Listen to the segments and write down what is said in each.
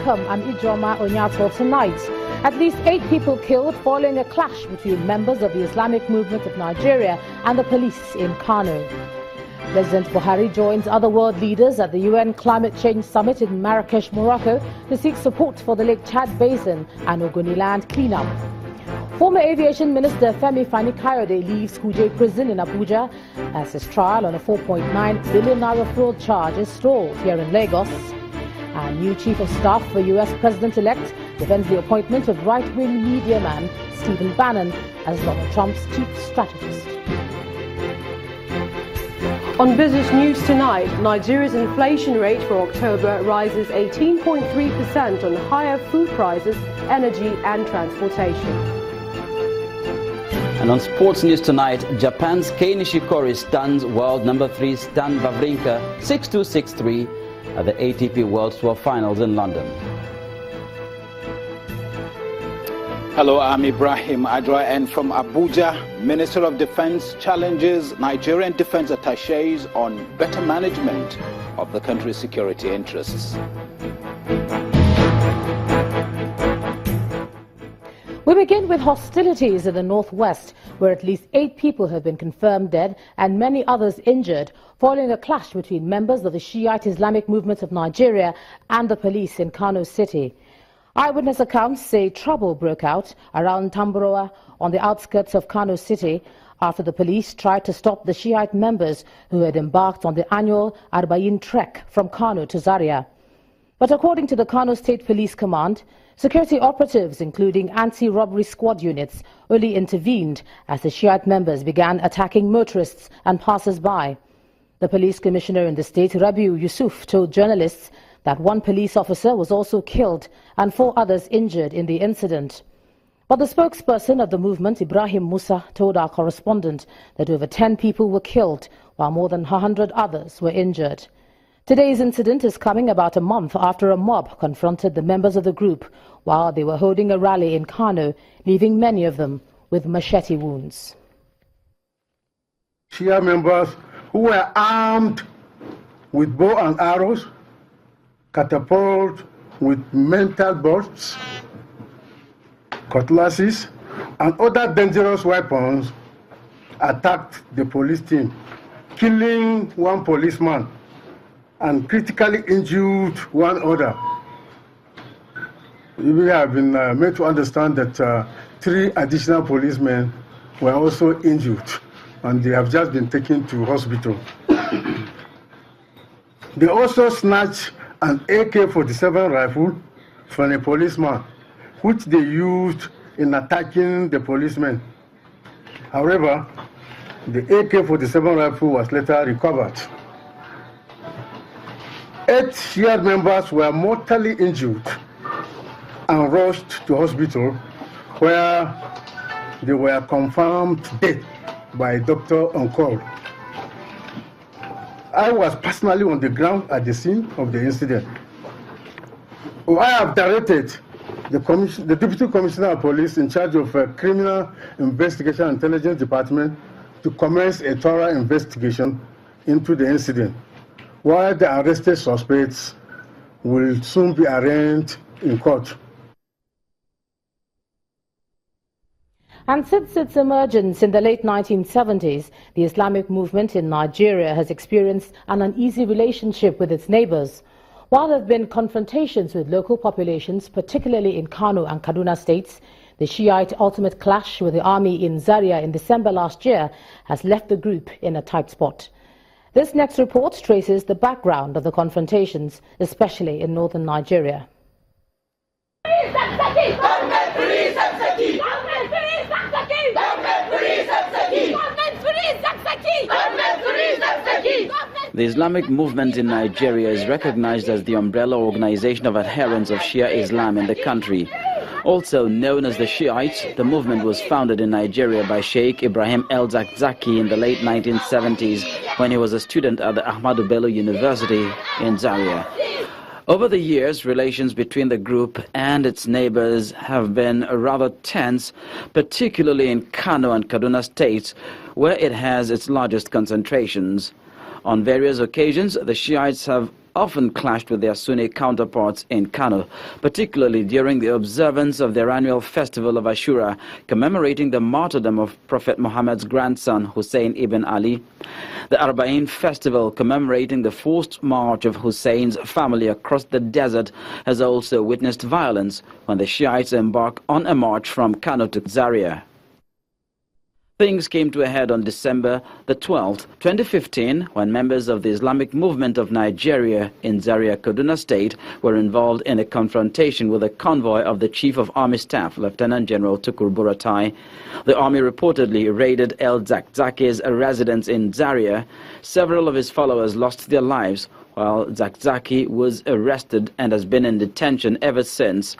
welcome and Ijoma Onyato tonight. At least 8 people killed following a clash between members of the Islamic Movement of Nigeria and the police in Kano. President Buhari joins other world leaders at the UN Climate Change Summit in Marrakesh, Morocco, to seek support for the Lake Chad Basin and Ogoniland cleanup. Former Aviation Minister Fani-Kayode leaves Kuje prison in Abuja as his trial on a 4.9 billion naira fraud charge is stalled here in Lagos. And new Chief of Staff for US President-elect defends the appointment of right-wing media man Stephen Bannon as Donald Trump's chief strategist. On business news tonight, Nigeria's inflation rate for October rises 18.3% on higher food prices, energy and transportation. And on sports news tonight, Japan's Kei Nishikori stuns world number 3 Stan Wawrinka 6-2, 6-3 at the ATP World Tour Finals in London. Hello, I'm Ibrahim Adra, and from Abuja, Minister of Defense challenges Nigerian defense attachés on better management of the country's security interests. We begin with hostilities in the northwest, where at least 8 people have been confirmed dead and many others injured following a clash between members of the Shiite Islamic Movement of Nigeria and the police in Kano City. Eyewitness accounts say trouble broke out around Tamboroa on the outskirts of Kano City after the police tried to stop the Shiite members who had embarked on the annual Arbain trek from Kano to Zaria. But according to the Kano State Police Command, security operatives, including anti-robbery squad units, only intervened as the Shiite members began attacking motorists and passers-by. The police commissioner in the state, Rabiu Yusuf, told journalists that 1 police officer was also killed and 4 others injured in the incident. But the spokesperson of the movement, Ibrahim Musa, told our correspondent that over 10 people were killed while more than 100 others were injured. Today's incident is coming about a month after a mob confronted the members of the group while they were holding a rally in Kano, leaving many of them with machete wounds. Shia members who were armed with bow and arrows, catapult with mental bolts, cutlasses, and other dangerous weapons attacked the police team, killing 1 policeman and critically injured 1 other. We have been made to understand that 3 additional policemen were also injured and they have just been taken to hospital. They also snatched an AK-47 rifle from a policeman, which they used in attacking the policemen. However, the AK-47 rifle was later recovered. 8 Shia members were mortally injured and rushed to hospital, where they were confirmed dead by a doctor on call. I was personally on the ground at the scene of the incident. I have directed the Deputy Commissioner of Police in charge of Criminal Investigation and Intelligence Department to commence a thorough investigation into the incident, while the arrested suspects will soon be arraigned in court. And since its emergence in the late 1970s, the Islamic movement in Nigeria has experienced an uneasy relationship with its neighbors. While there have been confrontations with local populations, particularly in Kano and Kaduna states, the Shiite ultimate clash with the army in Zaria in December last year has left the group in a tight spot. This next report traces the background of the confrontations, especially in northern Nigeria. The Islamic movement in Nigeria is recognized as the umbrella organization of adherents of Shia Islam in the country. Also known as the Shiites, the movement was founded in Nigeria by Sheikh Ibrahim el-Zakzaki in the late 1970s when he was a student at the Ahmadu Bello University in Zaria. Over the years, relations between the group and its neighbors have been rather tense, particularly in Kano and Kaduna states, where it has its largest concentrations. On various occasions, the Shiites have often clashed with their Sunni counterparts in Kano, particularly during the observance of their annual festival of Ashura, commemorating the martyrdom of Prophet Muhammad's grandson, Hussein ibn Ali. The Arba'in festival, commemorating the forced march of Hussein's family across the desert, has also witnessed violence when the Shiites embark on a march from Kano to Zaria. Things came to a head on December the 12th, 2015, when members of the Islamic Movement of Nigeria in Zaria, Kaduna State, were involved in a confrontation with a convoy of the Chief of Army Staff, Lieutenant General Tukur Buratai. The army reportedly raided El Zakzaki's residence in Zaria. Several of his followers lost their lives, while Zakzaki was arrested and has been in detention ever since.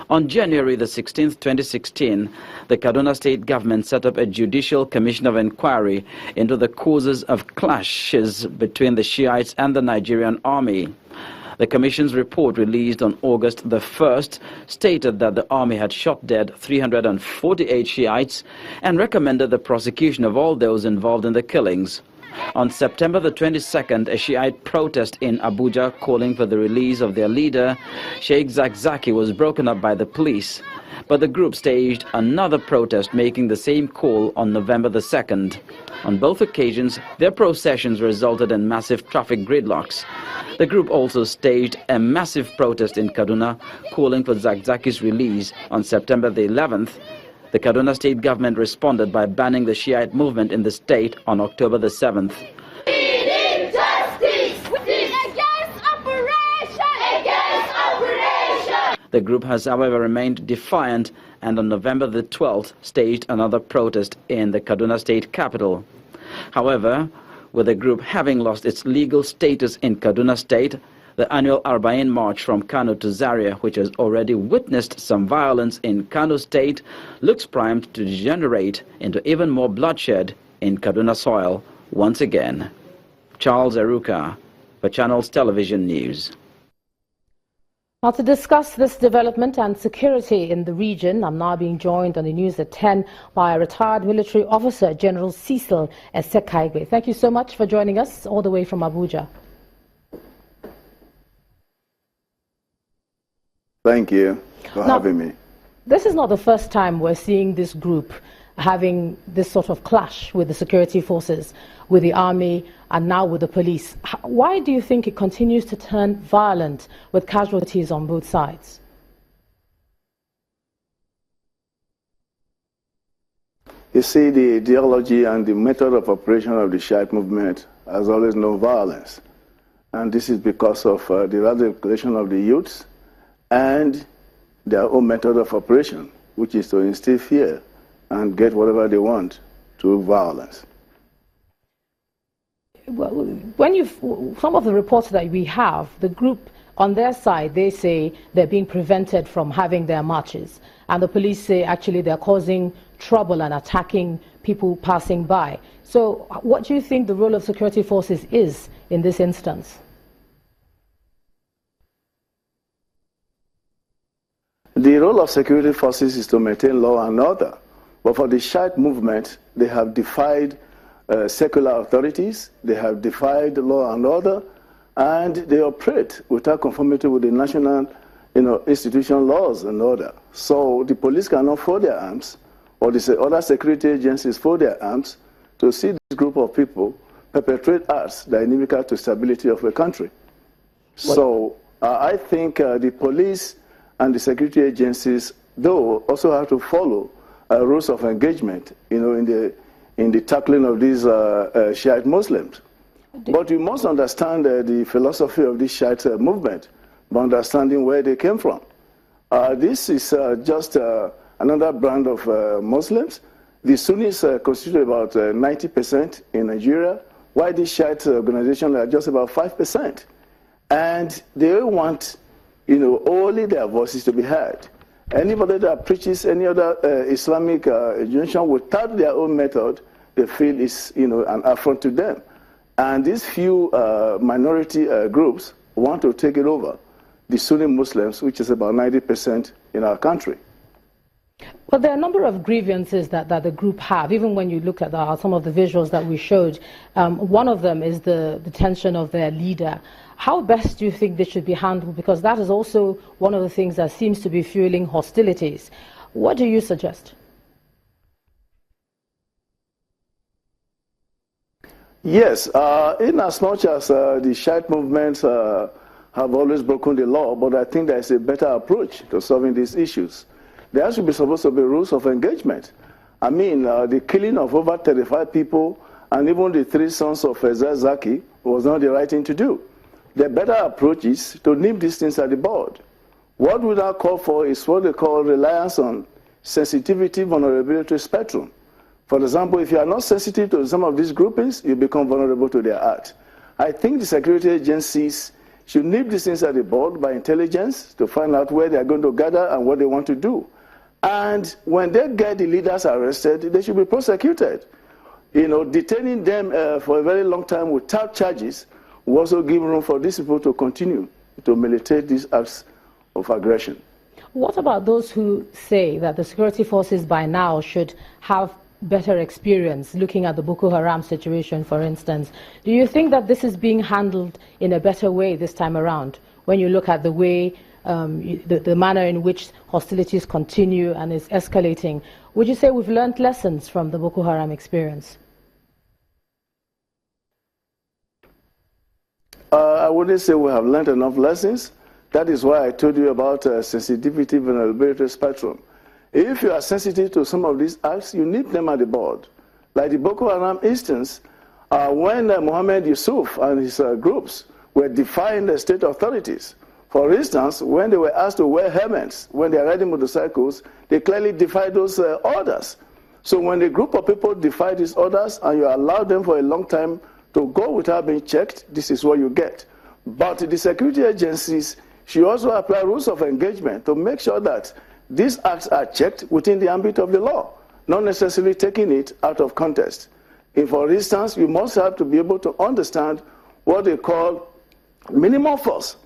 On January the 16th, 2016, the Kaduna State government set up a judicial commission of inquiry into the causes of clashes between the Shiites and the Nigerian army. The commission's report, released on August the 1st, stated that the army had shot dead 348 Shiites and recommended the prosecution of all those involved in the killings. On September the 22nd, a Shiite protest in Abuja calling for the release of their leader, Sheikh Zakzaki, was broken up by the police. But the group staged another protest making the same call on November the 2nd. On both occasions, their processions resulted in massive traffic gridlocks. The group also staged a massive protest in Kaduna calling for Zakzaki's release on September the 11th. The Kaduna State government responded by banning the Shiite movement in the state on October the 7th. We need justice! Against operation! Against operation! The group has, however, remained defiant and on November the 12th staged another protest in the Kaduna State capital. However, with the group having lost its legal status in Kaduna State, the annual Arba'in march from Kano to Zaria, which has already witnessed some violence in Kano State, looks primed to degenerate into even more bloodshed in Kaduna soil once again. Charles Aruka for Channels Television News. Now, to discuss this development and security in the region, I'm now being joined on the news at 10 by a retired military officer, General Cecil Esekayigbe. Thank you so much for joining us all the way from Abuja. Thank you for having me. This is not the first time we're seeing this group having this sort of clash with the security forces, with the army, and now with the police. Why do you think it continues to turn violent with casualties on both sides? You see, the ideology and the method of operation of the Shiite movement has always known violence. And this is because of the radicalization of the youths and their own method of operation, which is to instill fear and get whatever they want through violence. Well, some of the reports that we have, the group on their side, they say they're being prevented from having their marches. And the police say actually they're causing trouble and attacking people passing by. So what do you think the role of security forces is in this instance? The role of security forces is to maintain law and order. But for the Shiite movement, they have defied secular authorities, they have defied law and order, and they operate without conformity with the national institutional laws and order. So the police cannot fold their arms, or the other security agencies fold their arms to see this group of people perpetrate acts that are inimical to stability of a country. So I think the police and the security agencies, though, also have to follow rules of engagement, in the tackling of these Shiite Muslims. But you must understand the philosophy of this Shiite movement by understanding where they came from. This is just another brand of Muslims. The Sunnis constitute about 90% in Nigeria, while these Shiite organizations are just about 5%. And they want only their voices to be heard. Anybody that preaches any other Islamic religion without their own method, they feel is an affront to them. And these few minority groups want to take it over, the Sunni Muslims, which is about 90% in our country. Well, But there are a number of grievances that the group have, even when you look at some of the visuals that we showed. One of them is the detention of their leader. How best do you think this should be handled? Because that is also one of the things that seems to be fueling hostilities. What do you suggest? Yes, in as much as the Shiite movements have always broken the law, but I think there is a better approach to solving these issues. There should be supposed to be rules of engagement. I mean, the killing of over 35 people and even the 3 sons of Zaki was not the right thing to do. The better approach is to nip these things at the bud. What we now call for is what they call reliance on sensitivity vulnerability spectrum. For example, if you are not sensitive to some of these groupings, you become vulnerable to their act. I think the security agencies should nip these things at the bud by intelligence to find out where they are going to gather and what they want to do. And when they get the leaders arrested, they should be prosecuted. You know, detaining them for a very long time without charges will also give room for these people to continue to militate these acts of aggression. What about those who say that the security forces by now should have better experience looking at the Boko Haram situation, for instance? Do you think that this is being handled in a better way this time around when you look at the way, the manner in which hostilities continue and is escalating? Would you say we've learned lessons from the Boko Haram experience? I wouldn't say we have learned enough lessons. That is why I told you about sensitivity vulnerability spectrum. If you are sensitive to some of these acts, you nip them at the bud. Like the Boko Haram instance, when Mohammed Yusuf and his groups were defying the state authorities. For instance, when they were asked to wear helmets when they are riding motorcycles, they clearly defied those orders. So when a group of people defy these orders and you allow them for a long time to go without being checked, this is what you get. But the security agencies should also apply rules of engagement to make sure that these acts are checked within the ambit of the law, not necessarily taking it out of context. And for instance, you must have to be able to understand what they call minimum force.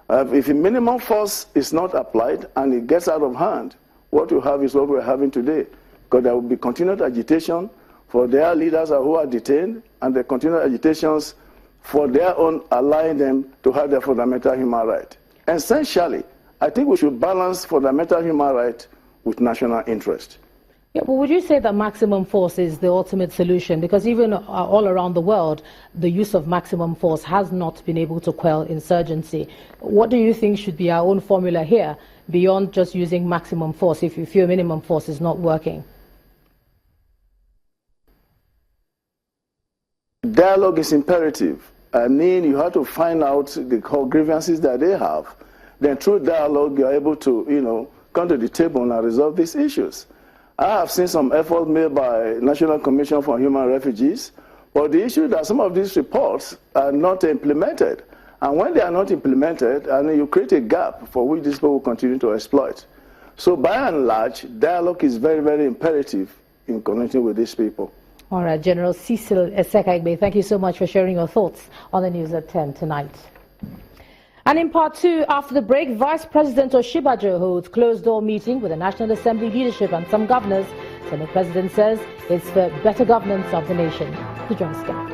If a minimum force is not applied and it gets out of hand, what you have is what we're having today, because there will be continued agitation for their leaders who are detained, and the continued agitations for their own allowing them to have their fundamental human right. Essentially, I think we should balance fundamental human right with national interest. Yeah, but would you say that maximum force is the ultimate solution? Because even all around the world, the use of maximum force has not been able to quell insurgency. What do you think should be our own formula here, beyond just using maximum force, if you feel minimum force is not working? Dialogue is imperative. I mean, you have to find out the grievances that they have. Then through dialogue, you're able to, come to the table and resolve these issues. I have seen some efforts made by National Commission for Human Refugees, but the issue is that some of these reports are not implemented. And when they are not implemented, you create a gap for which these people will continue to exploit. So by and large, dialogue is very, very imperative in connecting with these people. All right, General Cecil Eseka-Igbe, thank you so much for sharing your thoughts on the news at 10 tonight. And in part 2, after the break, Vice President Oshibajo holds closed-door meeting with the National Assembly leadership and some governors. Senate President says it's for better governance of the nation. To join us again.